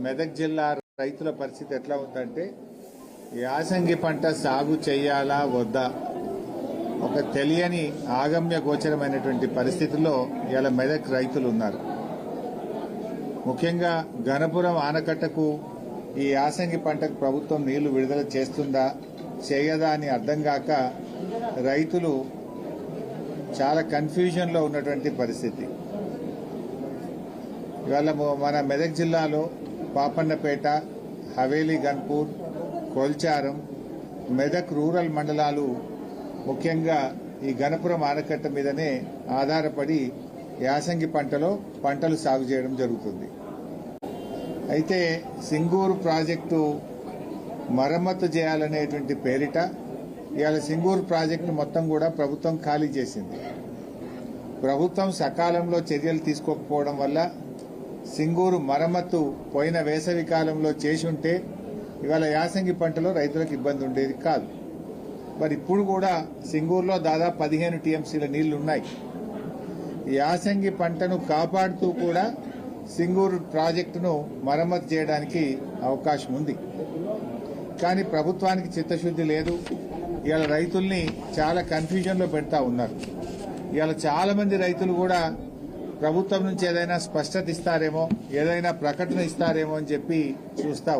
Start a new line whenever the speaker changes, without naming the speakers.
మెదక్ జిల్లా రైతుల పరిస్థితి ఎట్లా ఉందంటే యాసంగి పంట సాగు చేయాలా వద్దా ఒక తెలియని ఆగమ్య గోచరమైనటువంటి పరిస్థితుల్లో ఇలా మెదక్ రైతులు ఉన్నారు. ముఖ్యంగా గణపురం ఆనకట్టకు ఈ యాసంగి పంటకు ప్రభుత్వం నీళ్లు విడుదల చేస్తుందా చేయదా అని అర్థం కాక రైతులు చాలా కన్ఫ్యూజన్లో ఉన్నటువంటి పరిస్థితి. ఇవాళ మన మెదక్ జిల్లాలో పాపన్నపేట, హవేలీ, గన్పూర్, కొల్చారం, మెదక్ రూరల్ మండలాలు ముఖ్యంగా ఈ గణపురం ఆనకట్ట మీదనే ఆధారపడి యాసంగి పంటలు సాగు చేయడం జరుగుతుంది. అయితే సింగూరు ప్రాజెక్టు మరమ్మతు చేయాలనేటువంటి పేరిట ఇవాళ సింగూరు ప్రాజెక్టును మొత్తం కూడా ప్రభుత్వం ఖాళీ చేసింది. ప్రభుత్వం సకాలంలో చర్యలు తీసుకోకపోవడం వల్ల సింగూరు మరమ్మతు పోయిన వేసవి కాలంలో చేసి ఉంటే ఇవాళ యాసంగి పంటలో రైతులకు ఇబ్బంది ఉండేది కాదు. మరి ఇప్పుడు కూడా సింగూరులో దాదాపు 15 టీఎంసీల నీళ్లు ఉన్నాయి. యాసంగి పంటను కాపాడుతూ కూడా సింగూరు ప్రాజెక్టును మరమ్మతు చేయడానికి అవకాశం ఉంది. కానీ ప్రభుత్వానికి చిత్తశుద్ది లేదు. ఇవాళ రైతుల్ని చాలా కన్ఫ్యూజన్లో పెడతా ఉన్నారు. ఇవాళ చాలా మంది రైతులు కూడా ప్రభుత్వం నుంచి ఏదైనా స్పష్టత ఇస్తారేమో, ఏదైనా ప్రకటన ఇస్తారేమో అని చెప్పి చూస్తా